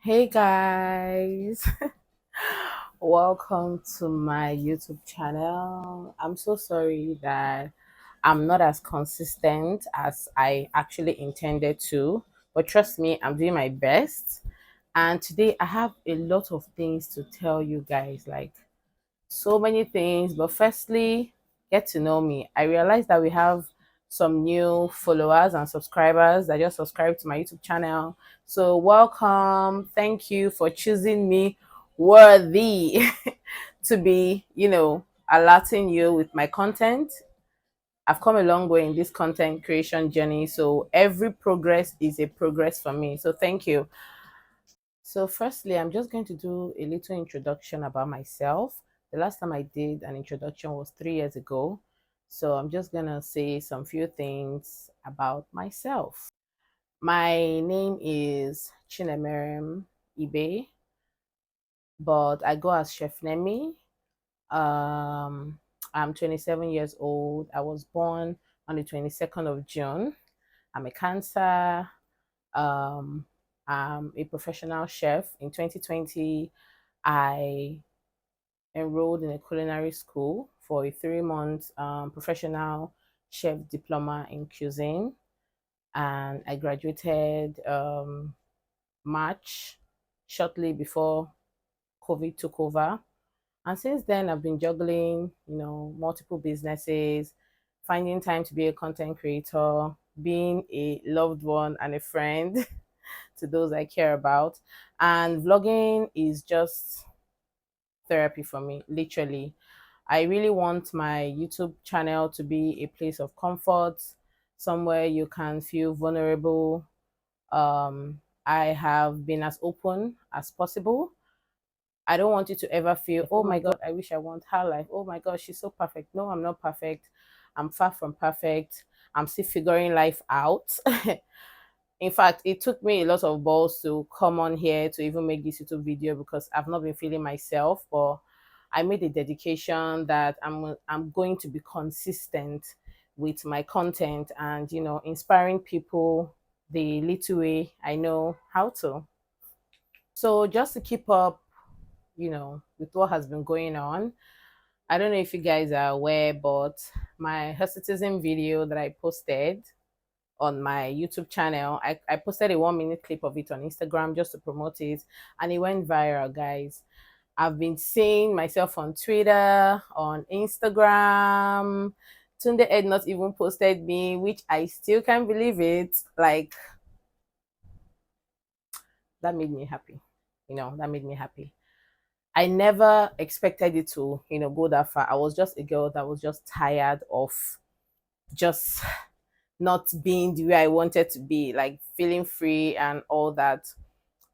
Hey guys, welcome to my YouTube channel. I'm so sorry that I'm not as consistent as I actually intended to, but trust me, I'm doing my best. And today I have a lot of things to tell you guys, like so many things. But firstly, get to know me. I realized that we have some new followers and subscribers that just subscribed to my YouTube channel. So welcome. Thank you for choosing me worthy to be, alerting you with my content. I've come a long way in this content creation journey. So every progress is a progress for me. So thank you. So, firstly, I'm just going to do a little introduction about myself. The last time I did an introduction was 3 years ago. So, I'm just going to say some few things about myself. My name is Chinemerem Ibe, but I go as Chef Nemi. Um, I'm 27 years old. I was born on the 22nd of June. I'm a Cancer. Um, I'm a professional chef. In 2020, I enrolled in a culinary school for a 3 month professional chef diploma in cuisine, and I graduated March, shortly before COVID took over. And since then, I've been juggling, multiple businesses, finding time to be a content creator, being a loved one and a friend to those I care about. And vlogging is just therapy for me, literally. I really want my YouTube channel to be a place of comfort, somewhere you can feel vulnerable. I have been as open as possible. I don't want you to ever feel, oh my God, I wish I want her life. Oh my God, she's so perfect. No, I'm not perfect. I'm far from perfect. I'm still figuring life out. In fact, it took me a lot of balls to come on here to even make this YouTube video because I've not been feeling myself. But I made a dedication that I'm going to be consistent with my content and inspiring people the little way I know how to. So just to keep up, with what has been going on. I don't know if you guys are aware, but my hirsitism video that I posted on my YouTube channel. I posted a 1 minute clip of it on Instagram just to promote it, and it went viral, guys. I've been seeing myself on Twitter, on Instagram. Tunde Ed not even posted me, which I still can't believe it. Like, that made me happy. That made me happy. I never expected it to, go that far. I was just a girl that was just tired of just not being the way I wanted to be, like feeling free and all that.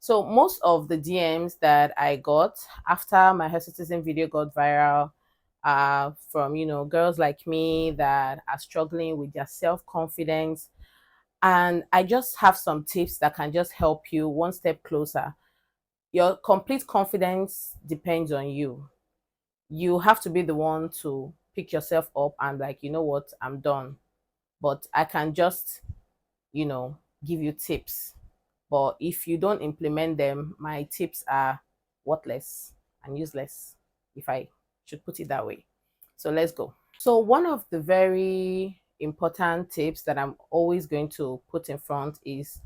So most of the DMs that I got after my hirsutism video got viral from girls like me that are struggling with their self-confidence. And I just have some tips that can just help you one step closer. Your complete confidence depends on you. You have to be the one to pick yourself up and like, you know what, I'm done. But I can just you know, give you tips. But if you don't implement them, my tips are worthless and useless, if I should put it that way. So let's go. So, one of the very important tips that I'm always going to put in front is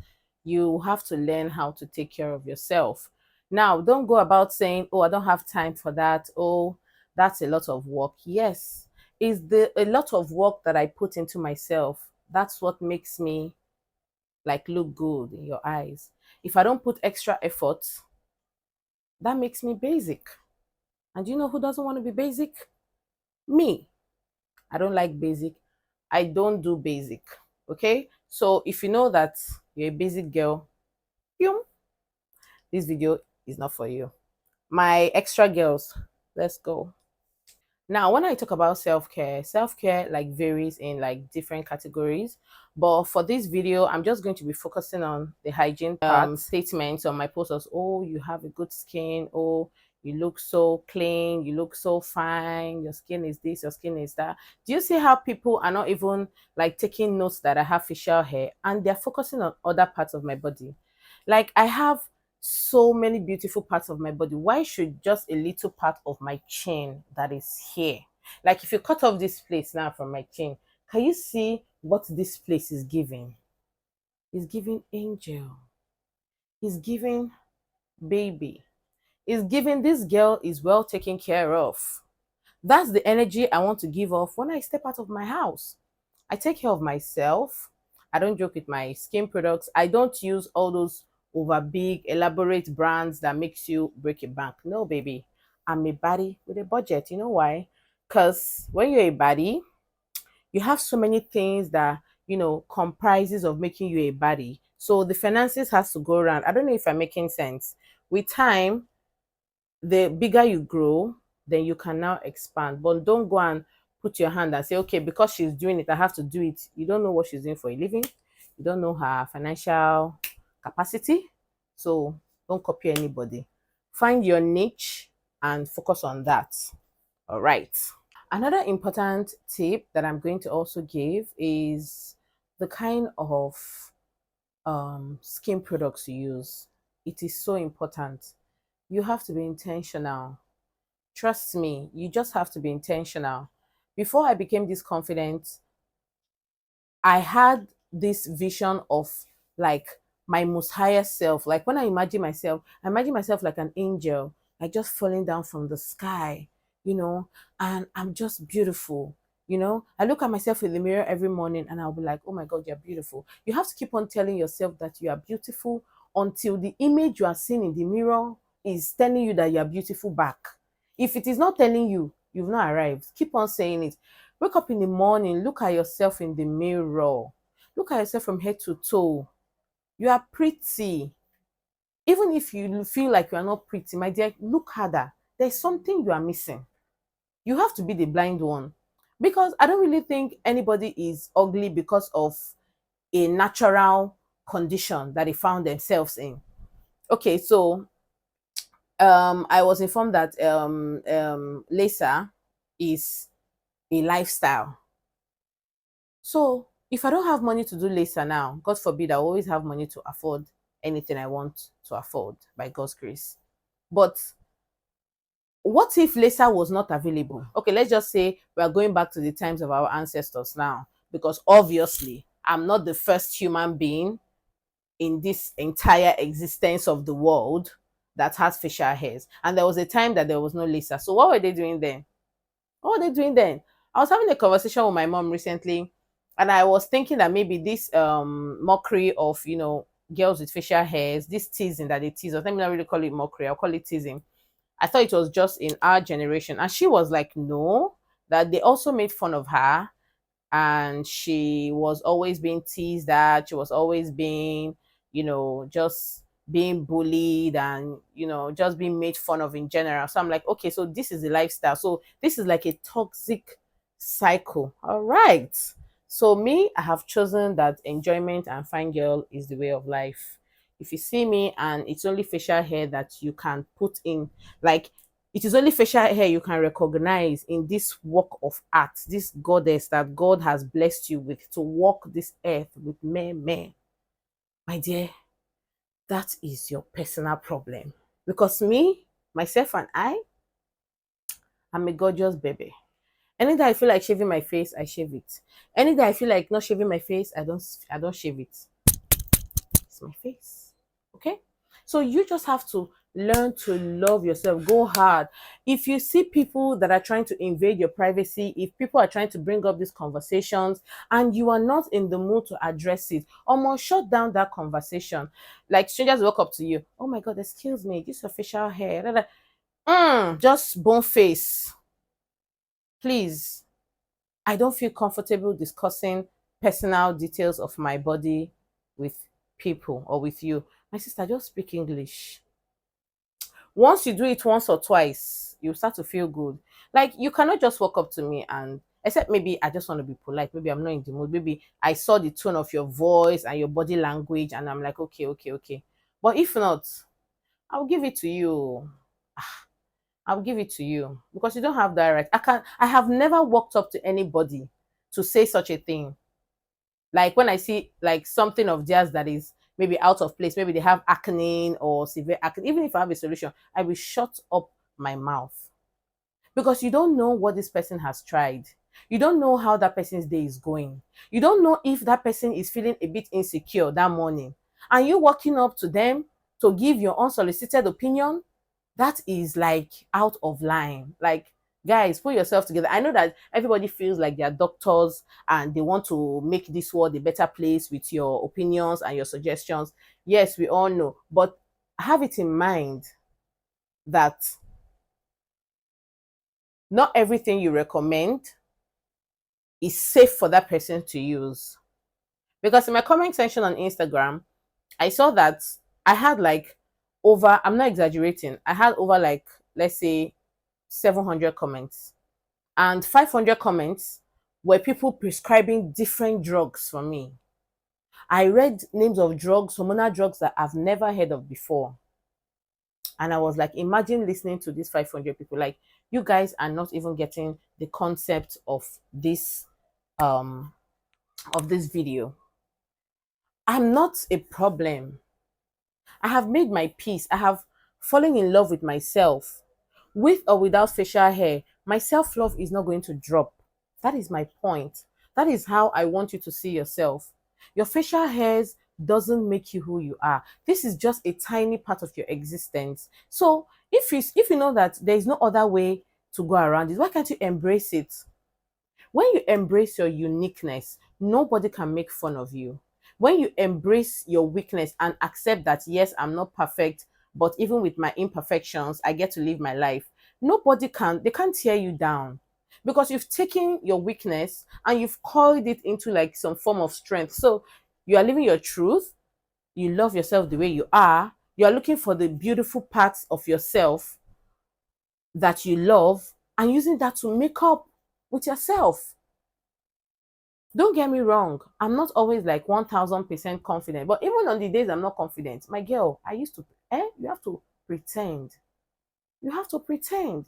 you have to learn how to take care of yourself. Now, don't go about saying, oh, I don't have time for that. Oh, that's a lot of work. Yes, is the a lot of work that I put into myself. That's what makes me like look good in your eyes. If I don't put extra effort, that makes me basic. And you know who doesn't want to be basic? Me. I don't like basic. I don't do basic. Okay? So if you know that you're a basic girl, yum, this video is not for you. My extra girls, let's go. Now, when I talk about self-care like varies in like different categories. But for this video, I'm just going to be focusing on the hygiene part. Statements on my posters. Oh, you have a good skin. Oh, you look so clean. You look so fine. Your skin is this. Your skin is that. Do you see how people are not even like taking notes that I have facial hair and they're focusing on other parts of my body? Like I have so many beautiful parts of my body. Why should just a little part of my chin that is here? Like if you cut off this place now from my chin, can you see what this place is giving? It's giving angel. It's giving baby. It's giving this girl is well taken care of. That's the energy I want to give off when I step out of my house. I take care of myself. I don't joke with my skin products. I don't use all those over big, elaborate brands that makes you break a bank. No, baby. I'm a body with a budget. You know why? Because when you're a body, you have so many things that comprises of making you a body. So the finances has to go around. I don't know if I'm making sense. With time, the bigger you grow, then you can now expand. But don't go and put your hand and say, okay, because she's doing it, I have to do it. You don't know what she's doing for a living. You don't know her financial capacity. So don't copy anybody. Find your niche and focus on that. All right. Another important tip that I'm going to also give is the kind of skin products you use. It is so important. You have to be intentional. Trust me, you just have to be intentional. Before I became this confident, I had this vision of like my most higher self. Like when I imagine myself like an angel, like just falling down from the sky, and I'm just beautiful. I look at myself in the mirror every morning and I'll be like, oh my God, you're beautiful. You have to keep on telling yourself that you are beautiful until the image you are seeing in the mirror is telling you that you are beautiful back. If it is not telling you, you've not arrived. Keep on saying it. Wake up in the morning, look at yourself in the mirror. Look at yourself from head to toe. You are pretty. Even if you feel like you are not pretty, my dear, look harder. There's something you are missing. You have to be the blind one. Because I don't really think anybody is ugly because of a natural condition that they found themselves in. Okay, so I was informed that laser is a lifestyle. So if I don't have money to do laser now, God forbid, I always have money to afford anything I want to afford by God's grace. But what if laser was not available? Okay, let's just say we are going back to the times of our ancestors now, because obviously I'm not the first human being in this entire existence of the world that has facial hairs. And there was a time that there was no laser. So what were they doing then? What were they doing then? I was having a conversation with my mom recently, and I was thinking that maybe this mockery of girls with facial hairs, this teasing that they tease us. Let me not really call it mockery. I'll call it teasing. I thought it was just in our generation, and she was like, no, that they also made fun of her, and she was always being teased at. She was always being, just being bullied and, just being made fun of in general. So I'm like, okay, so this is the lifestyle. So this is like a toxic cycle. All right. So me, I have chosen that enjoyment and fine girl is the way of life. If you see me and it's only facial hair that you can put in, like it is only facial hair you can recognize in this work of art, this goddess that God has blessed you with to walk this earth with men. My dear, that is your personal problem. Because me, myself, and I'm a gorgeous baby. Any day I feel like shaving my face, I shave it. Any day I feel like not shaving my face, I don't shave it. It's my face. Okay? So you just have to learn to love yourself. Go hard. If you see people that are trying to invade your privacy, if people are trying to bring up these conversations and you are not in the mood to address it, almost shut down that conversation. Like strangers walk up to you. Oh my God, excuse me, this is facial hair. Just bone face. Please. I don't feel comfortable discussing personal details of my body with people or with you. My sister, just speak English. Once you do it once or twice, you start to feel good. Like you cannot just walk up to me and except maybe I just want to be polite. Maybe I'm not in the mood. Maybe I saw the tone of your voice and your body language, and I'm like, okay, okay, okay. But if not, I'll give it to you. I'll give it to you because you don't have that right. I have never walked up to anybody to say such a thing. Like when I see like something of theirs that is maybe out of place, maybe they have acne or severe acne, even if I have a solution, I will shut up my mouth, because you don't know what this person has tried. You don't know how that person's day is going. You don't know if that person is feeling a bit insecure that morning. And you walking up to them to give your unsolicited opinion, that is like out of line. Like, guys, put yourself together. I know that everybody feels like they're doctors and they want to make this world a better place with your opinions and your suggestions. Yes, we all know. But have it in mind that not everything you recommend is safe for that person to use. Because in my comment section on Instagram, I saw that I had like over, I'm not exaggerating, I had over like, let's say, 700 comments. And 500 comments were people prescribing different drugs for me. I read names of drugs, hormonal drugs that I've never heard of before. And I was like, imagine listening to these 500 people. Like, you guys are not even getting the concept um of this video. I'm not a problem. I have made my peace. I have fallen in love with myself. With or without facial hair, my self-love is not going to drop. That is my point. That is how I want you to see yourself. Your facial hairs doesn't make you who you are. This is just a tiny part of your existence. So if you know that there is no other way to go around it, why can't you embrace it? When you embrace your uniqueness, nobody can make fun of you. When you embrace your weakness and accept that, yes, I'm not perfect, but even with my imperfections, I get to live my life. They can't tear you down, because you've taken your weakness and you've called it into like some form of strength. So you are living your truth. You love yourself the way you are. You are looking for the beautiful parts of yourself that you love and using that to make up with yourself. Don't get me wrong, I'm not always like 1000% confident, but even on the days I'm not confident, my girl, I used to, you have to pretend. You have to pretend.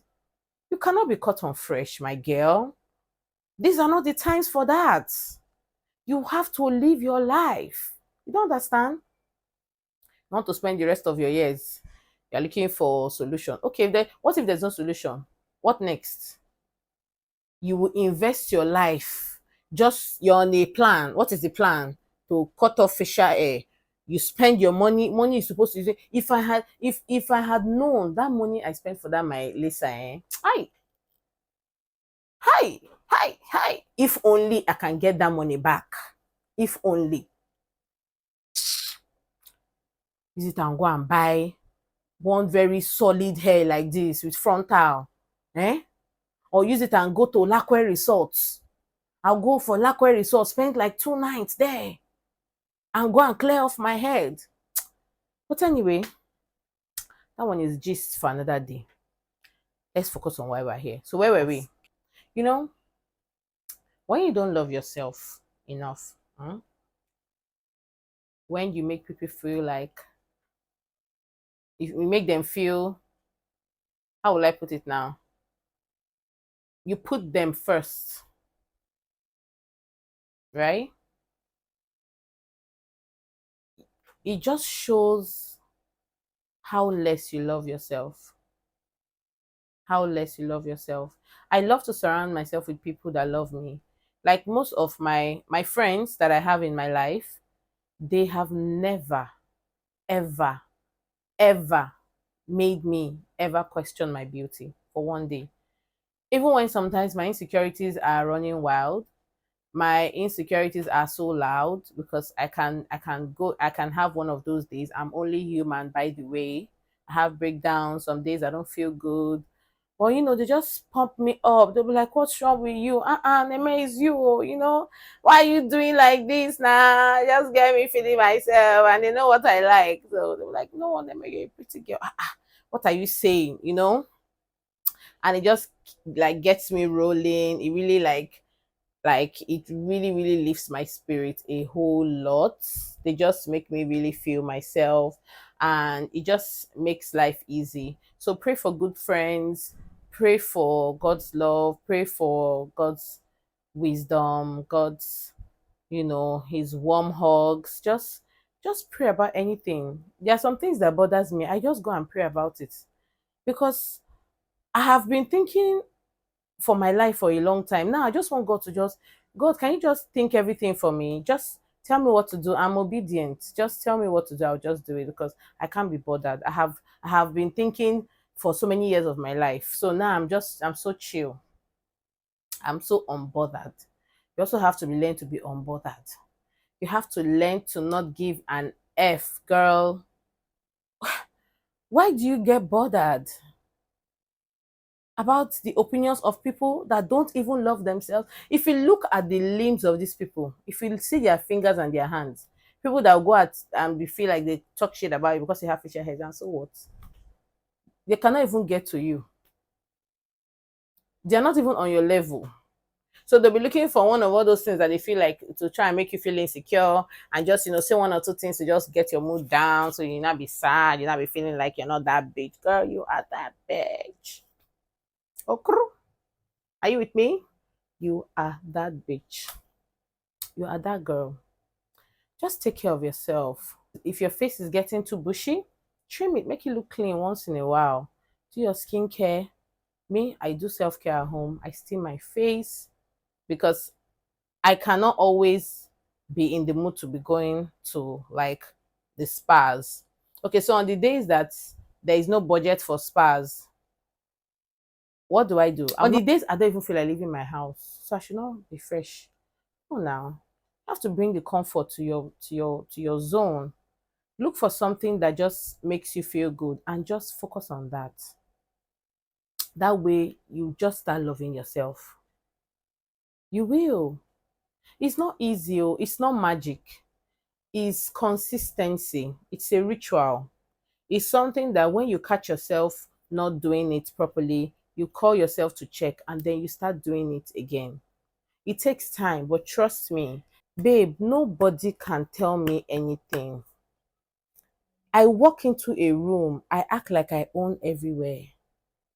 You cannot be caught on fresh, my girl. These are not the times for that. You have to live your life. You don't understand? You want to spend the rest of your years, you're looking for solution. Okay, then what if there's no solution? What next? You will invest your life. Just you're on a plan. What is the plan? To cut off facial hair. You spend your money. Money is supposed to use. If I had known that money I spent for that my Lisa, hi, hi, hi, hi. If only I can get that money back. If only. Use it and go and buy one very solid hair like this with frontal. Or use it and go to Lakwe Resorts. I'll go for Lakwe Resort, spend like 2 nights there and go and clear off my head. But anyway, that one is just for another day. Let's focus on why we're here. So where were we? You know, when you don't love yourself enough, when you make people feel like, if you make them feel, how will I put it now? You put them first, right? It just shows how less you love yourself. How less you love yourself. I love to surround myself with people that love me. Like most of my friends that I have in my life, they have never, ever, ever made me ever question my beauty for one day. Even when sometimes my insecurities are running wild, my insecurities are so loud, because I can have one of those days. I'm only human, by the way. I have breakdowns. Some days I don't feel good. But they just pump me up. They'll be like, "What's wrong with you? Neme, is you, why are you doing like this now? Just get me feeling myself." And they know what I like. So they were like, "No, Neme, you're a pretty girl. What are you saying?" And it just like gets me rolling. It really like it really really lifts my spirit a whole lot. They just make me really feel myself, and it just makes life easy. So pray for good friends, pray for God's love, pray for God's wisdom, God's his warm hugs. Just Just pray about anything. There are some things that bothers me. I just go and pray about it because I have been thinking for my life for a long time. Now I just want God to just, God, can you just think everything for me? Just tell me what to do. I'm obedient. Just tell me what to do. I'll just do it because I can't be bothered. I have been thinking for so many years of my life. So now I'm so chill. I'm so unbothered. You also have to learn to be unbothered. You have to learn to not give an F, girl. Why do you get bothered about the opinions of people that don't even love themselves? If you look at the limbs of these people, if you see their fingers and their hands, people that will go at and we feel like they talk shit about you because they have facial hairs, and so what? They cannot even get to you. They are not even on your level. So they'll be looking for one of all those things that they feel like to try and make you feel insecure and just, say one or two things to just get your mood down so you not be sad, you not be feeling like you're not that bitch. Girl, you are that bitch. Okay. Are you with me? You are that bitch. You are that girl. Just take care of yourself. If your face is getting too bushy, trim it, make it look clean once in a while. Do your skincare. Me, I do self-care at home. I steam my face because I cannot always be in the mood to be going to like the spas. Okay, so on the days that there is no budget for spas, what do I do? On the days I don't even feel like leaving my house, so I should not be fresh. Oh, now you have to bring the comfort to your zone. Look for something that just makes you feel good and just focus on that. That way, you just start loving yourself. You will. It's not easy. It's not magic. Is consistency. It's a ritual. It's something that when you catch yourself not doing it properly, you call yourself to check and then you start doing it again. It takes time, but trust me, babe, nobody can tell me anything. I walk into a room, I act like I own everywhere.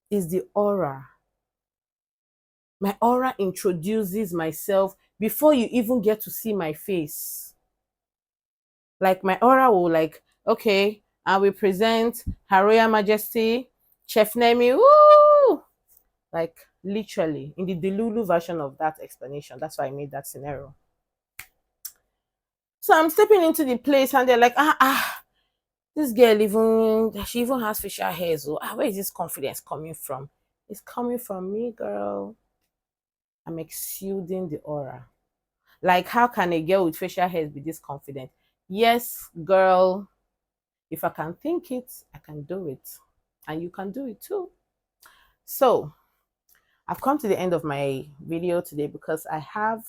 It's the aura. My aura introduces myself before you even get to see my face. Like my aura will like, okay, I will present Her Royal Majesty, Chef Nemi, woo! Like literally in the Delulu version of that explanation. That's why I made that scenario. So I'm stepping into the place and they're like, this girl she even has facial hair. So where is this confidence coming from? It's coming from me, girl. I'm exuding the aura. Like, how can a girl with facial hair be this confident? Yes, girl. If I can think it, I can do it. And you can do it too. So, I've come to the end of my video today because I have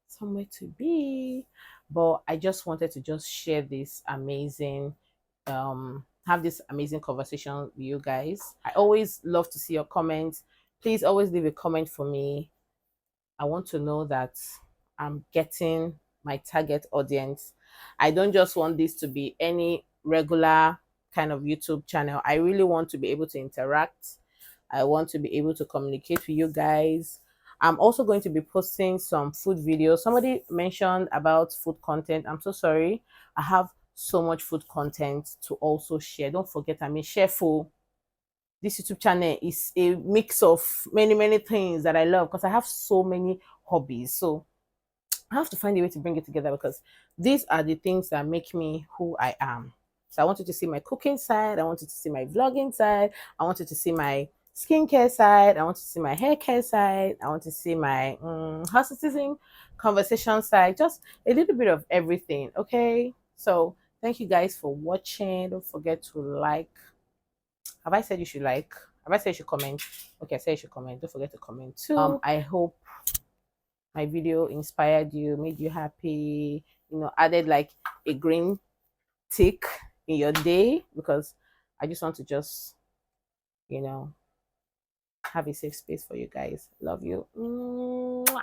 somewhere to be. But I just wanted to just share this amazing, have this amazing conversation with you guys. I always love to see your comments. Please always leave a comment for me. I want to know that I'm getting my target audience. I don't just want this to be any regular kind of YouTube channel. I really want to be able to interact. I want to be able to communicate with you guys. I'm also going to be posting some food videos. Somebody mentioned about food content. I'm so sorry. I have so much food content to also share. Don't forget, I'm a chef. This YouTube channel is a mix of many things that I love because I have so many hobbies. So I have to find a way to bring it together because these are the things that make me who I am. So I want you to see my cooking side. I want you to see my vlogging side. I want you to see my skincare side. I want you to see my hair care side. I want to see my hirsitism conversation side. Just a little bit of everything. Okay. So thank you guys for watching. Don't forget to like. Have I said you should like? Have I said you should comment? Okay, I said you should comment. Don't forget to comment too. I hope my video inspired you, made you happy, added like a green tick in your day because I just want to just, have a safe space for you guys. Love you. Mwah.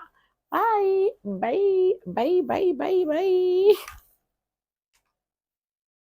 Bye. Bye. Bye. Bye. Bye. Bye.